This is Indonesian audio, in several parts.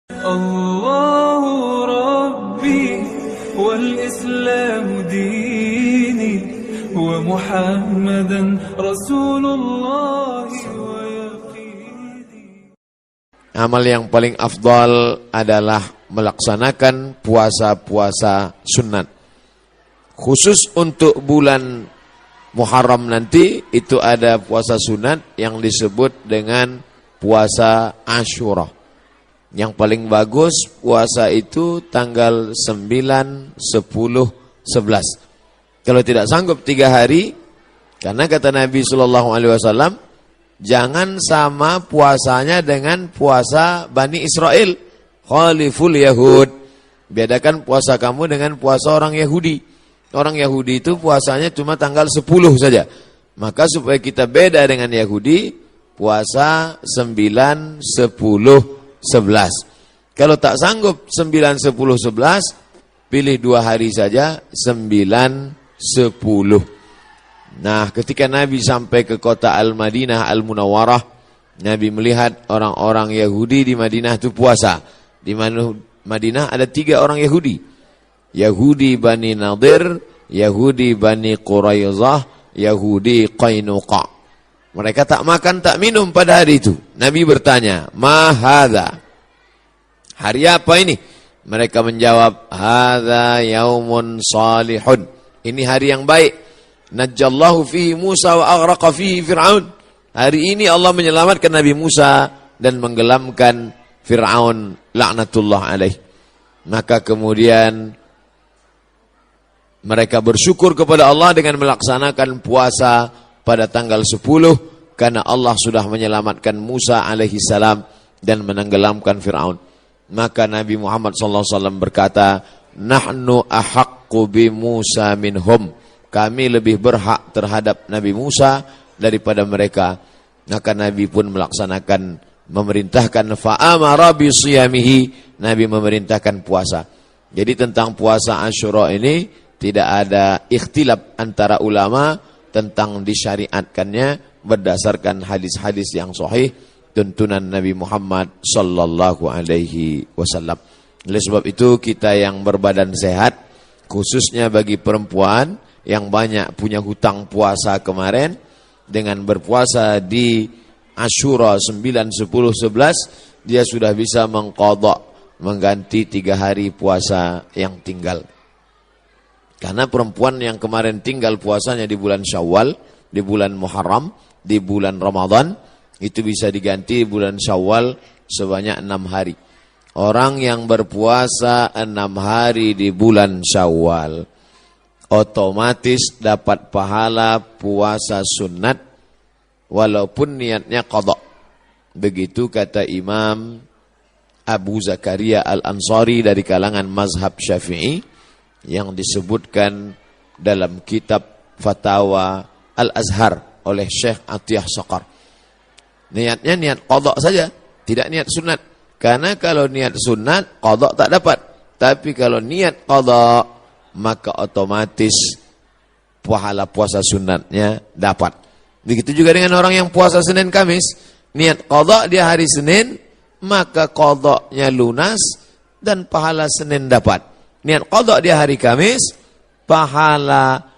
الله ربي والإسلام ديني ومحمدا رسول الله ويقيني. Amal yang paling afdal adalah melaksanakan puasa-puasa sunat. Khusus untuk bulan Muharram nanti itu ada puasa sunat yang disebut dengan puasa Asyura. Yang paling bagus puasa itu tanggal 9, 10, 11. Kalau tidak sanggup 3 hari, karena kata Nabi SAW, jangan sama puasanya dengan puasa Bani Israel. Khaliful Yahud. Bedakan puasa kamu dengan puasa orang Yahudi. Orang Yahudi itu puasanya cuma tanggal 10 saja. Maka supaya kita beda dengan Yahudi, puasa 9, 10, 11. Kalau tak sanggup 9, 10, 11, pilih 2 hari saja, 9, 10. Nah, ketika Nabi sampai ke kota Al-Madinah Al-Munawwarah, Nabi melihat orang-orang Yahudi di Madinah itu puasa. Di Madinah ada 3 orang Yahudi. Yahudi Bani Nadir, Yahudi Bani Quraizah, Yahudi Qainuqa. Mereka tak makan, tak minum pada hari itu. Nabi bertanya, "Ma hadza?" Hari apa ini? Mereka menjawab, "Hadza yaumun salihun." Ini hari yang baik. Najjallahu fihi Musa wa aghraqa fihi Fir'aun. Hari ini Allah menyelamatkan Nabi Musa dan menggelamkan Fir'aun laknatullah alaih. Maka kemudian mereka bersyukur kepada Allah dengan melaksanakan puasa pada tanggal 10 karena Allah sudah menyelamatkan Musa alaihi salam dan menenggelamkan Fir'aun. Maka Nabi Muhammad SAW berkata, "Nahnu ahaqqu bi Musa minhum." Kami lebih berhak terhadap Nabi Musa daripada mereka. Maka Nabi pun melaksanakan, memerintahkan fa'amara bi siyamihi. Nabi memerintahkan puasa. Jadi tentang puasa Asyura ini tidak ada ikhtilaf antara ulama tentang disyariatkannya berdasarkan hadis-hadis yang sahih tuntunan Nabi Muhammad sallallahu alaihi wasallam. Oleh sebab itu kita yang berbadan sehat, khususnya bagi perempuan yang banyak punya hutang puasa kemarin, dengan berpuasa di Asyura 9, 10, 11, dia sudah bisa mengqadha, mengganti 3 hari puasa yang tinggal. Karena perempuan yang kemarin tinggal puasanya di bulan Syawal, di bulan Muharram, di bulan Ramadan, itu bisa diganti bulan Syawal sebanyak 6 hari. Orang yang berpuasa 6 hari di bulan Syawal, otomatis dapat pahala puasa sunat, walaupun niatnya qadha. Begitu kata Imam Abu Zakaria Al-Ansari dari kalangan mazhab Syafi'i, yang disebutkan dalam kitab Fatawa Al-Azhar oleh Syekh Atiyah Saqar. Niatnya niat qadha saja, tidak niat sunat. Karena kalau niat sunat, qadha tak dapat. Tapi kalau niat qadha, maka otomatis pahala puasa sunatnya dapat. Begitu juga dengan orang yang puasa Senin Kamis. Niat qadha dia hari Senin, maka qadhanya lunas dan pahala Senin dapat. Niat qadha dia hari Kamis, pahala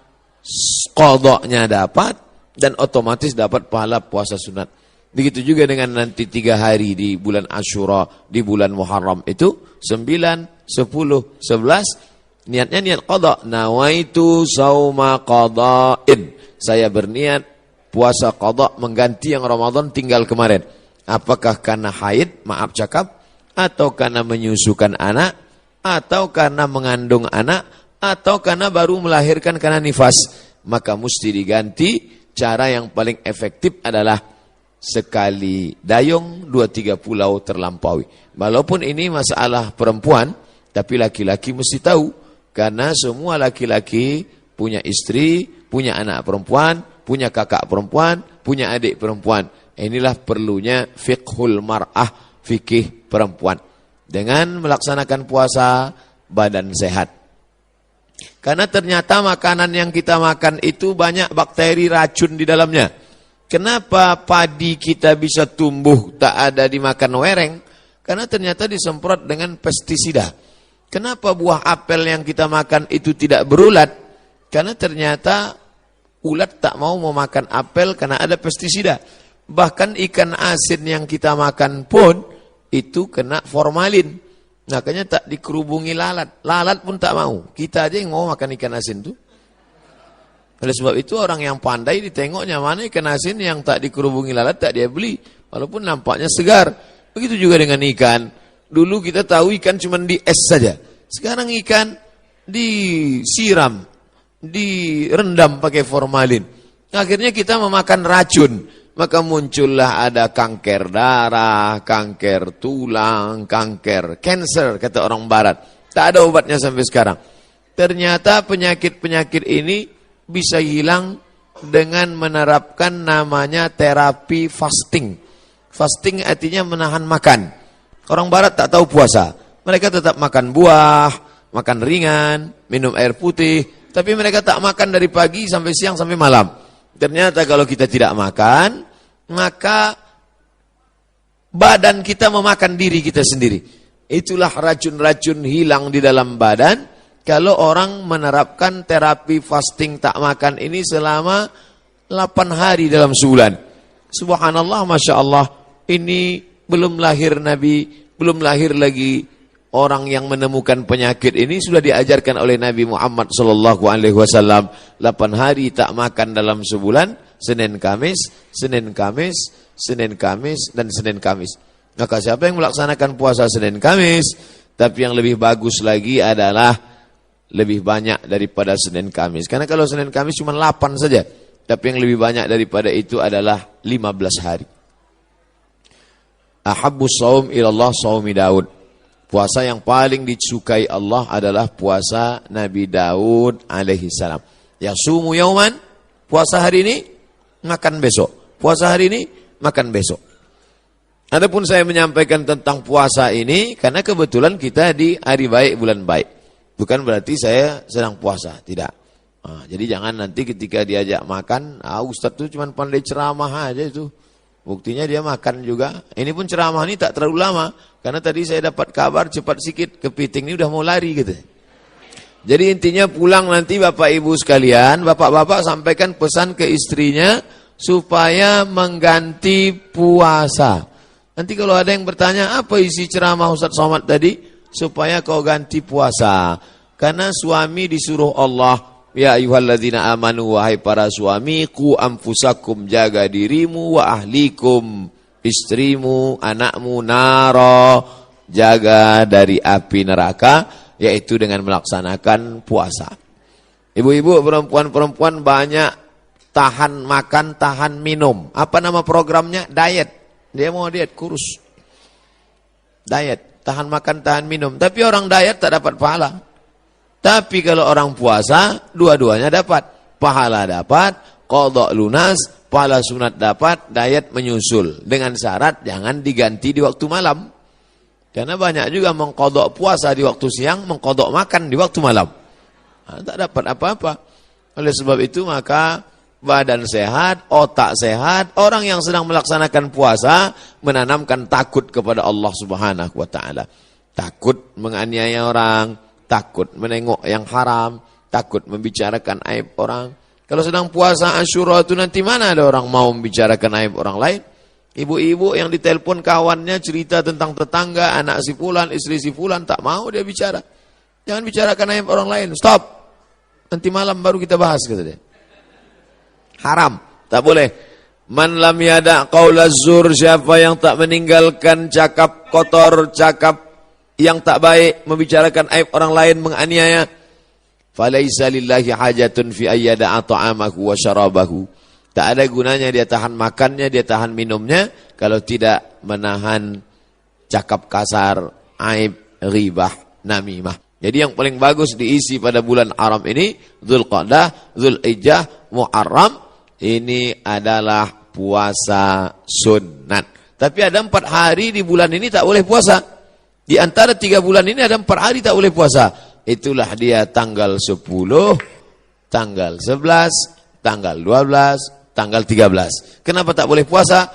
qadhanya dapat dan otomatis dapat pahala puasa sunat. Begitu juga dengan nanti 3 hari di bulan Asyura, di bulan Muharram itu 9, 10, 11, niatnya niat qadha. Nawaitu sauma qadha'in. Saya berniat puasa qadha mengganti yang Ramadan tinggal kemarin. Apakah karena haid, maaf cakap, atau karena menyusukan anak, atau karena mengandung anak, atau karena baru melahirkan karena nifas, maka mesti diganti. Cara yang paling efektif adalah sekali dayung 2-3 pulau terlampaui. Walaupun ini masalah perempuan, tapi laki-laki mesti tahu, karena semua laki-laki punya istri, punya anak perempuan, punya kakak perempuan, punya adik perempuan. Inilah perlunya fiqhul mar'ah, fikih perempuan. Dengan melaksanakan puasa, badan sehat. Karena ternyata makanan yang kita makan itu banyak bakteri racun di dalamnya. Kenapa padi kita bisa tumbuh tak ada dimakan wereng? Karena ternyata disemprot dengan pestisida. Kenapa buah apel yang kita makan itu tidak berulat? Karena ternyata ulat tak mau memakan apel karena ada pestisida. Bahkan ikan asin yang kita makan pun itu kena formalin. Makanya tak dikerubungi lalat. Lalat pun tak mau. Kita aja yang mau makan ikan asin tuh. Oleh sebab itu orang yang pandai ditengoknya mana ikan asin yang tak dikerubungi lalat tak dia beli. Walaupun nampaknya segar. Begitu juga dengan ikan. Dulu kita tahu ikan cuma di es saja. Sekarang ikan disiram, direndam pakai formalin. Akhirnya kita memakan racun. Maka muncullah ada kanker darah, kanker tulang, cancer kata orang barat. Tak ada obatnya sampai sekarang. Ternyata penyakit-penyakit ini bisa hilang dengan menerapkan namanya terapi fasting. Fasting artinya menahan makan. Orang barat tak tahu puasa. Mereka tetap makan buah, makan ringan, minum air putih. Tapi mereka tak makan dari pagi sampai siang sampai malam. Ternyata kalau kita tidak makan, maka badan kita memakan diri kita sendiri. Itulah racun-racun hilang di dalam badan. Kalau orang menerapkan terapi fasting tak makan ini selama 8 hari dalam sebulan. Subhanallah, Masya Allah. Ini belum lahir Nabi, belum lahir lagi orang yang menemukan penyakit ini sudah diajarkan oleh Nabi Muhammad SAW. 8 hari tak makan dalam sebulan, Senin Kamis, Senin Kamis, Senin Kamis, dan Senin Kamis. Maka siapa yang melaksanakan puasa Senin Kamis, tapi yang lebih bagus lagi adalah lebih banyak daripada Senin Kamis. Karena kalau Senin Kamis cuma 8 saja, tapi yang lebih banyak daripada itu adalah 15 hari. Ahabbus shaum ilallah shaumi Daud. Puasa yang paling disukai Allah adalah puasa Nabi Daud alaihi salam. Yasumu yauman, puasa hari ini, makan besok. Puasa hari ini, makan besok. Adapun saya menyampaikan tentang puasa ini karena kebetulan kita di hari baik, bulan baik. Bukan berarti saya sedang puasa, tidak. Jadi jangan nanti ketika diajak makan, Ustaz itu cuma pandai ceramah aja itu. Buktinya dia makan juga. Ini pun ceramah ini tak terlalu lama. Karena tadi saya dapat kabar cepat sikit, kepiting ini udah mau lari gitu. Jadi intinya pulang nanti Bapak Ibu sekalian, Bapak-bapak sampaikan pesan ke istrinya supaya mengganti puasa. Nanti kalau ada yang bertanya, apa isi ceramah Ustaz Somad tadi? Supaya kau ganti puasa. Karena suami disuruh Allah, ya ayyuhalladzina amanu, wahai para suami, qu anfusakum, jaga dirimu, wa ahlikum, istrimu, anakmu, naro, jaga dari api neraka, yaitu dengan melaksanakan puasa. Ibu-ibu, perempuan-perempuan banyak tahan makan, tahan minum. Apa nama programnya? Diet. Dia mau diet, kurus. Diet. Tahan makan, tahan minum. Tapi orang diet tak dapat pahala. Tapi kalau orang puasa, dua-duanya dapat. Pahala dapat, qadha lunas, pahala sunat dapat, diet menyusul. Dengan syarat jangan diganti di waktu malam. Karena banyak juga mengqadha puasa di waktu siang, mengqadha makan di waktu malam. Tak dapat apa-apa. Oleh sebab itu maka badan sehat, otak sehat, orang yang sedang melaksanakan puasa menanamkan takut kepada Allah Subhanahu wa taala. Takut menganiaya orang, takut menengok yang haram, takut membicarakan aib orang. Kalau sedang puasa Asyura itu nanti mana ada orang mau membicarakan aib orang lain? Ibu-ibu yang ditelepon kawannya cerita tentang tetangga, anak si fulan, istri si fulan, tak mau dia bicara. Jangan bicarakan aib orang lain, stop. Nanti malam baru kita bahas, kata dia. Haram, tak boleh. Man lam yada qaulaz zur, siapa yang tak meninggalkan cakap kotor, cakap yang tak baik, membicarakan aib orang lain, menganiaya, falaisa lillahi hajatun fi ayyada'a ta'amahu wa syarabahu. Tak ada gunanya dia tahan makannya, dia tahan minumnya kalau tidak menahan cakap kasar, aib, ghibah, namimah. Jadi yang paling bagus diisi pada bulan haram ini, Dzulqa'dah, Dzulhijjah, Muharram. Ini adalah puasa sunat. Tapi ada 4 hari di bulan ini tak boleh puasa. Di antara 3 bulan ini ada 4 hari tak boleh puasa. Itulah dia tanggal 10, tanggal 11, tanggal 12, tanggal 13. Kenapa tak boleh puasa?